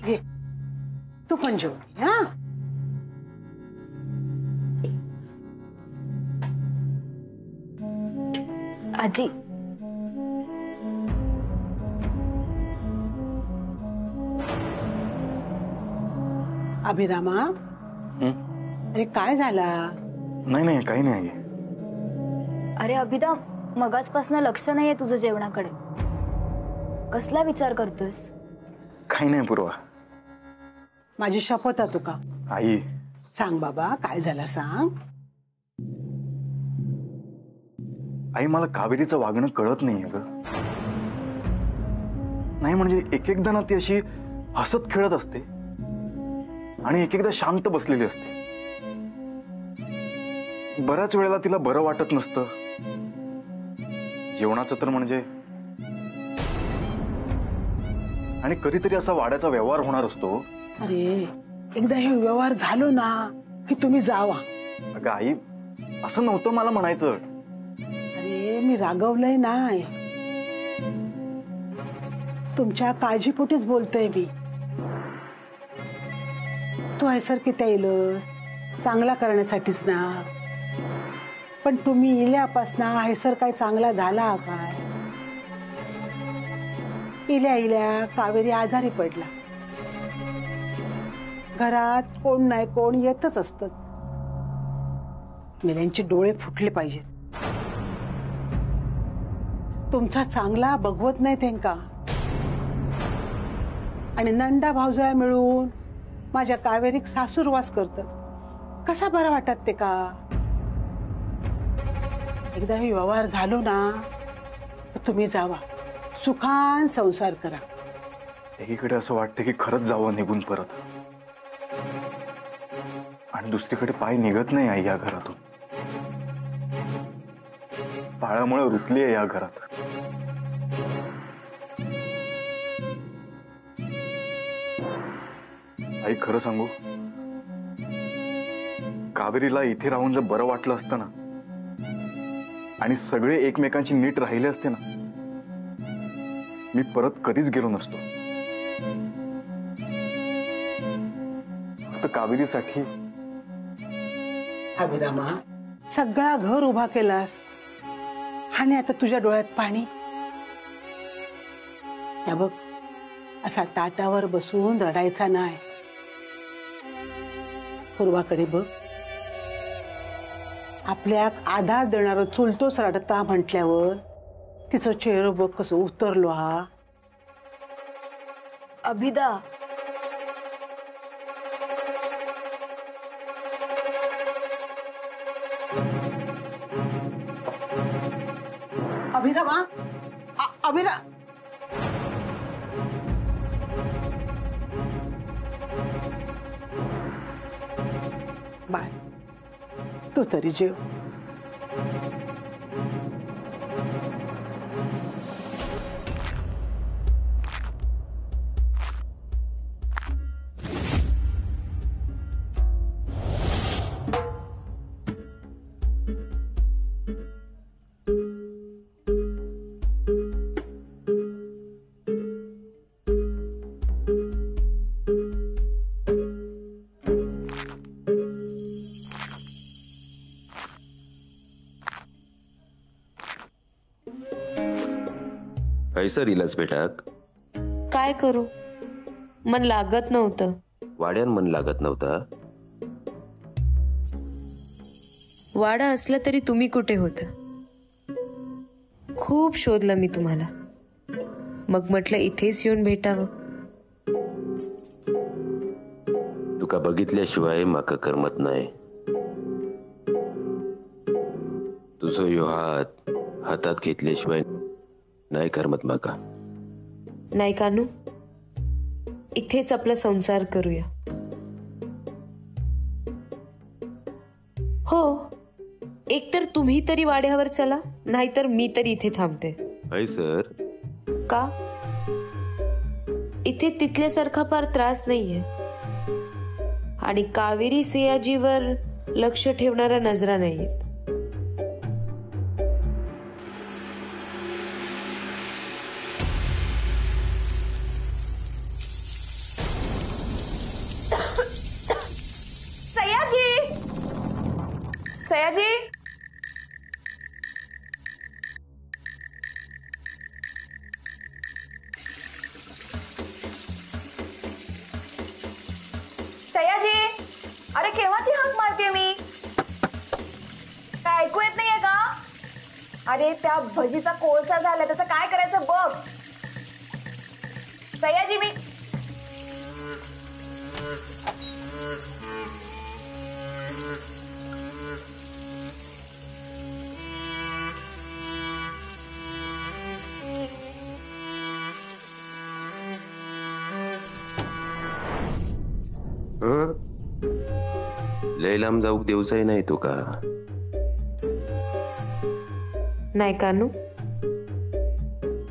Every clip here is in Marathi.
घे, तू पण जेव. हा आजी, अभिरामा, अरे काय झाला? नाही नाही काही नाही. अरे अभिदा, मगाचपासून लक्ष नाहीये तुझं जेवणाकडे. कसला विचार करतोयस? काही नाही पूर्वा. माझी शपथ आहे तुका. आई सांग बाबा, काय झालं सांग. आई मला कावेरीचं वागणं कळत नाहीये ग. नाही म्हणजे एक एकदा ना ती अशी हसत खेळत असते आणि एक एकदा शांत बसलेली असते. बऱ्याच वेळेला तिला बरं वाटत नसतं. जेवणाचं तर म्हणजे, आणि कधीतरी असा वाड्याचा व्यवहार होणार असतो. अरे एकदा हे व्यवहार झालो ना की तुम्ही जावा. अगं आई, असं नव्हतं मला म्हणायचं. अरे मी रागवलंय नाही, तुमच्या काळजीपोटीच बोलतोय मी. तू हैसर किती येईलस चांगला करण्यासाठीच ना. पण तुम्ही इल्यापासना हैसर काय चांगला झाला काय? इल्या इल्या कावेरी आजारी पडला. घरात कोण नाही कोण येतच असत. मेल्यांचे डोळे फुटले पाहिजेत. तुमचा चांगला बघवत नाही त्यांका. आणि नंदा भाऊजाया मिळून माझ्या कावेरीक सासूरवास करतात. कसा बरा वाटत ते का? एकदा हे व्यवहार झालो ना तुम्ही जावा, सुखान संसार करा. एकीकडे असं वाटतं की खरंच जावं निघून परत, आणि दुसरीकडे पाय निघत नाही आई या घरातून. पाळामुळे रुतली आहे या घरात. आई खरं सांगू, कावेरीला इथे राहून जर बरं वाटलं असतं ना आणि सगळे एकमेकांची नीट राहिले असते ना, मी परत कधीच गेलो नसतो. आता कावेरीसाठी. अभिरामा, सगळा घर उभा केलास आणि आता तुझ्या डोळ्यात पाणी. या बघ, असा ताटावर बसून रडायचा नाही. पूर्वाकडे बघ. आपल्या आधार देणारं चुलतोच रडता म्हटल्यावर तिचं चेहरा बघ कसं उतरलो. हा अभिदा, अभिरामा, अभिरा बाय, तू तरी जेव. कैसर इलास बेटाक? काय करू, मन लागत नव्हतं. वाड्यान मन लागत नव्हता? वाडा असला तरी तुम्ही कुठे होता? खूप शोधलं मी तुम्हाला. मग म्हटलं इथेच येऊन भेटावं. तुका बघितल्याशिवाय माका करमत नाही. तुझो ह्यो हात हातात घेतल्याशिवाय नाही करमत माका. नाही कानू, इथेच आपला संसार करूया. हो, एकतर तुम्ही तरी वाड्यावर चला, नाहीतर मी तरी इथे थांबते. कैसर, का? इथे तिथल्यासारखा फार त्रास नाहीये आणि कावेरी सियाजीवर लक्ष ठेवणाऱ्या नजरा नाहीयेत. सयाजी, सयाजी, अरे केव्हाची हाक मारते मी, काय ऐकू येत नाहीये का? अरे त्या भजीचा कोळसा झाला, त्याचं काय करायचं बघ. सयाजी मी लय लांब जाऊक देवचाही नाही तो का? नाही कानू,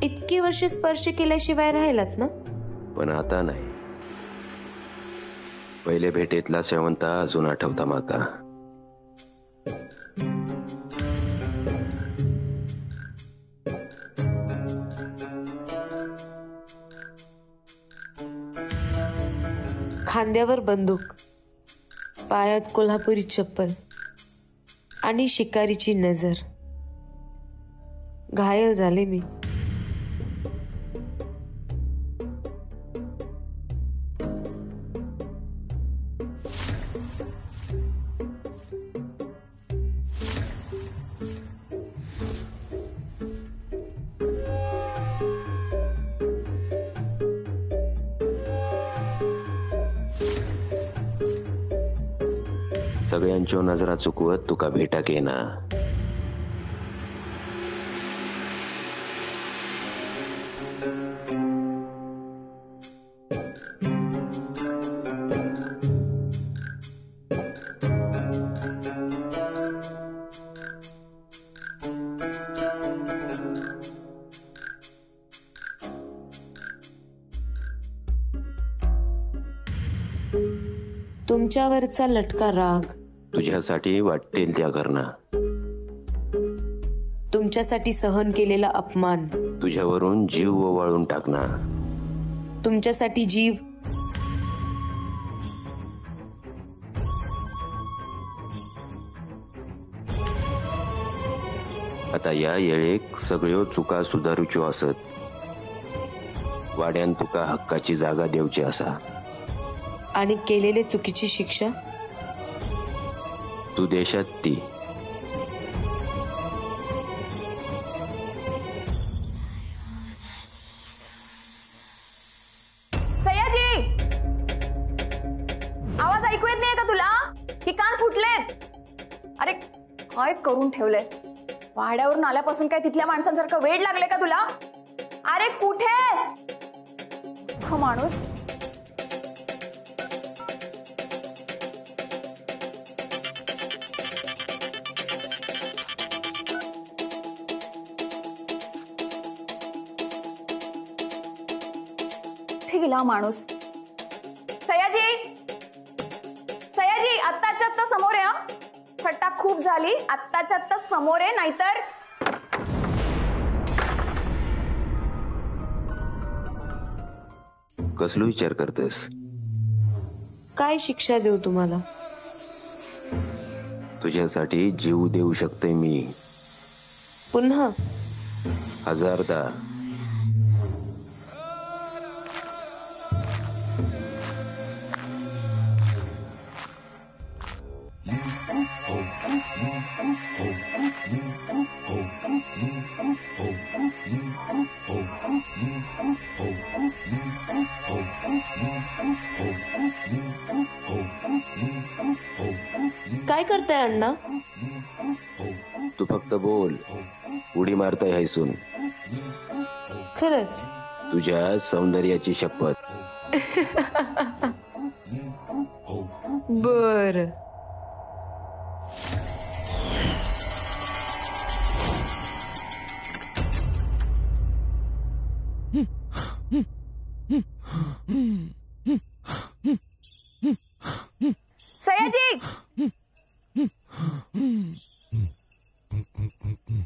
इतकी वर्ष स्पर्श केल्याशिवाय राहिलात ना. पण आता नाही. पहिले भेटेतला शेवंता अजून आठवता माका. खांद्यावर बंदूक, पायात कोल्हापुरी चप्पल आणि शिकारीची नजर. घायल झाले मी. सगळ्यांच्या नजरा चुकवत तुका भेटाक येना. तुमच्यावरचा लटका राग, तुझ्यासाठी वाटेल त्या करणा. तुमच्यासाठी सहन केलेला अपमान, तुझ्यावरून जीव ओवाळून टाकना. तुमच्यासाठी जीव. आता या येळेक सगळ्यो चुका सुधारूच्यो असत. वाड्यान तुका हक्काची जागा देवची असा. आणि केलेले चुकीची शिक्षा तू देशात ती. सयाजी, आवाज ऐकू येत नाहीये का तुला? की कान फुटलेत? अरे काय करून ठेवलंय? वाड्यावरून आल्यापासून काय तिथल्या माणसांसारखं वेड लागले का तुला? अरे कुठेस हो माणूस? गेला माणूस. सयाजी, सयाजी, आत्ताच्या आत्ता समोर या. थट्टा खूप झाली. आत्ताच्या आत्ता समोर आहे, नाहीतर कसलो विचार करतेस? काय शिक्षा देऊ तुम्हाला? तुझ्यासाठी जीव देऊ शकते मी. पुन्हा 1000दा. काय करताय अण्णा? तू फक्त बोल. उडी मारताय हैसून. खरंच? तुझ्या सौंदर्याची शपथ. बर. सयाजी,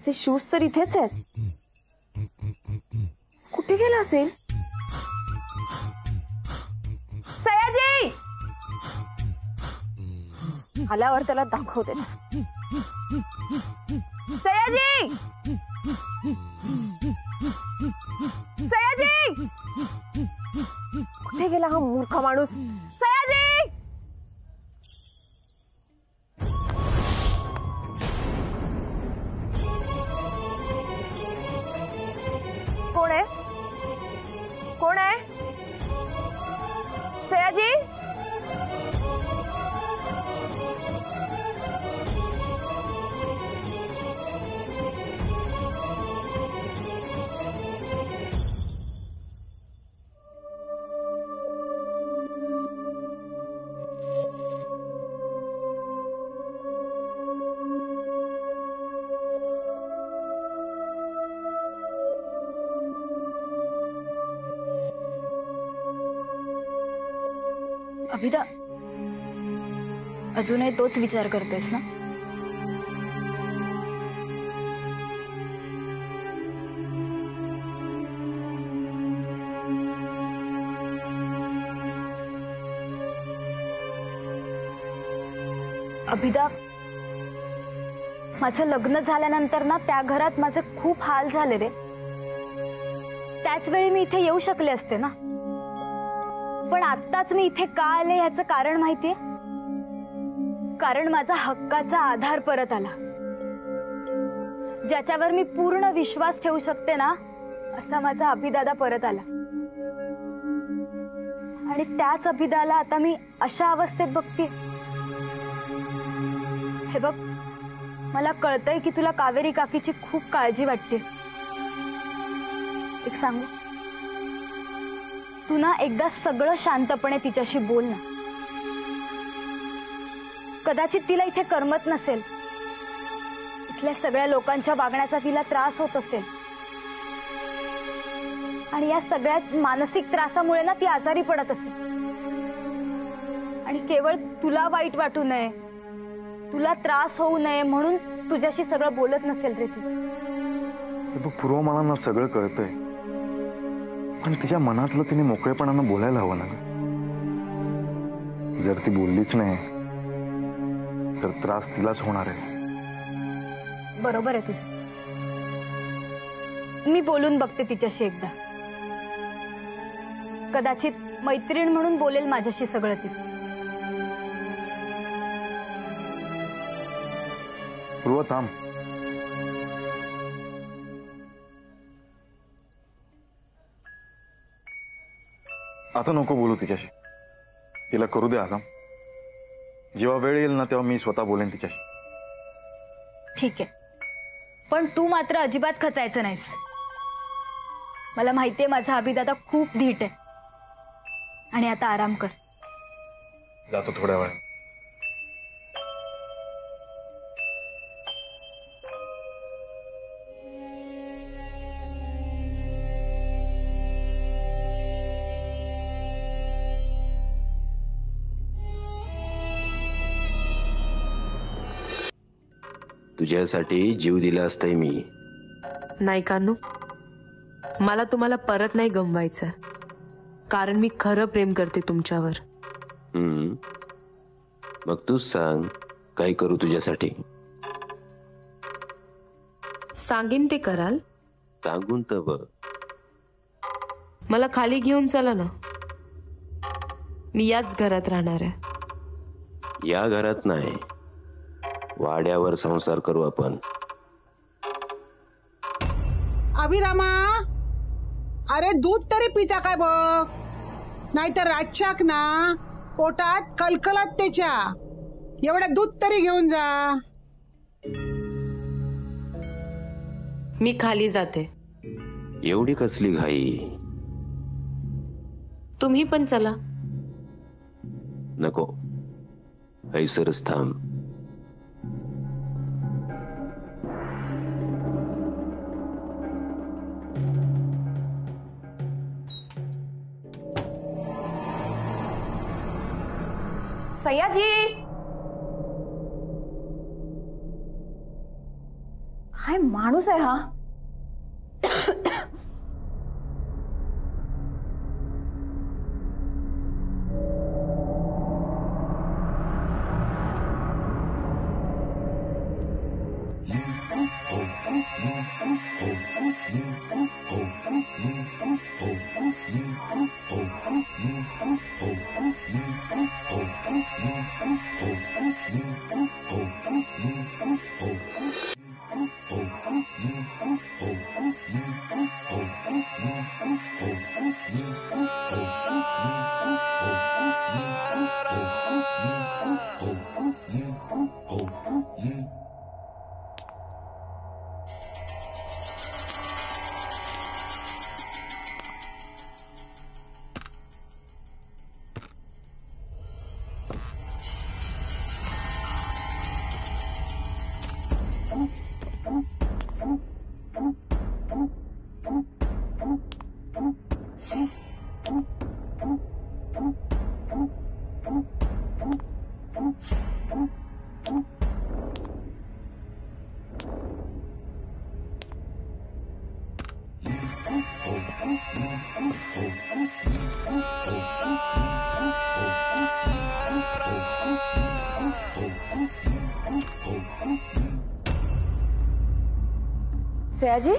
से शूज तर इथेच आहेत. कुठे गेला असेल? सयाजी, आल्यावर त्याला दाखवते. सयाजी, सयाजी, कुठे गेला हा मूर्ख माणूस? सयाजी, कोण आहे? कोण आहे? सयाजी, अभिदा, अजूनही तोच विचार करतोयस ना? अभिदा, माझं लग्न झाल्यानंतर ना त्या घरात माझे खूप हाल झाले रे. त्याच वेळी मी इथे येऊ शकले असते ना, पण आत्ताच मी इथे का आले याचं कारण माहितीये? कारण माझा हक्काचा आधार परत आला, ज्याच्यावर मी पूर्ण विश्वास ठेवू शकते ना, असा माझा अभिदादा परत आला. आणि त्याच अभिदाला आता मी अशा अवस्थेत बघते. हे बघ, मला कळतंय की तुला कावेरी काकीची खूप काळजी वाटते. एक सांगू, तू ना एकदा सगळं शांतपणे तिच्याशी बोल ना. कदाचित तिला इथे करमत नसेल, इथल्या सगळ्या लोकांच्या वागण्याचा तिला त्रास होत असेल, आणि या सगळ्या मानसिक त्रासामुळे ना ती आजारी पडत असेल. आणि केवळ तुला वाईट वाटू नये, तुला त्रास होऊ नये म्हणून तुझ्याशी सगळं बोलत नसेल रे ती. पूर्व मला ना सगळं कळतंय, पण तिच्या मनातलं तिने मोकळेपणानं बोलायला हवं ना. जर ती बोललीच नाही तर त्रास तिलाच होणार आहे. बरोबर आहे तुझं. मी बोलून बघते तिच्याशी एकदा. कदाचित मैत्रीण म्हणून बोलेल माझ्याशी सगळं ती. पूर्व थांब. आता नको बोलू तिच्याशी, तिला करू दे आराम. जेव्हा वेळ येईल ना तेव्हा मी स्वतः बोलेन तिच्याशी. ठीक आहे, पण तू मात्र अजिबात खचायचं नाहीस. मला माहितीये माझा अभिदादा खूप धीट आहे. आणि आता आराम कर. जातो थोड्या वेळ. तुझ्यासाठी जीव दिला असताय मी. नाही कानू, मला तुम्हाला परत नाही गमवायचं, कारण मी खरं प्रेम करते तुमच्यावर. मग तूच सांग, काय करू तुझ्यासाठी? सांगीन ते कराल? सांगून तर बघ. मला खाली घेऊन चला ना, मी याच घरात राहणार आहे. या घरात नाही, वाड्यावर संसार करू आपण. अभिरामा, अरे दूध तरी पिता काय बघ, नाहीतर रातच्याक ना पोटात कलकलत त्याच्या. एवढं दूध तरी घेऊन जा. मी खाली जाते. एवढी कसली घाई? तुम्ही पण चला. नको, ऐसरच थांब. सयाजी, काय माणूस आहे हा? सयाजी,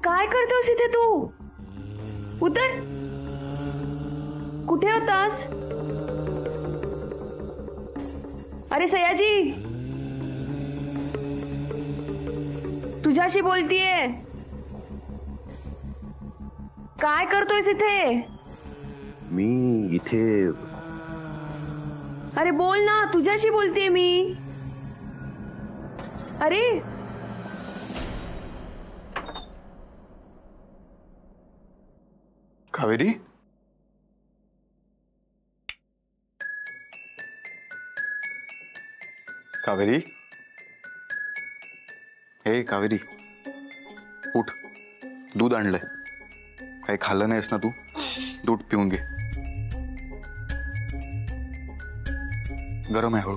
काय करतोस इथे तू? उतर. कुठे होतास? अरे सयाजी, तुझ्याशी बोलतीये. काय करतोयस इथे? मी इथे अरे बोल ना, तुझ्याशी बोलतीये मी. अरे कावेरी, कावेरी, हे कावेरी, उठ. दूध आणलंय. काही खाल्लं नाहीस ना तू? दूध पिऊन घे. गरम आहे हळू.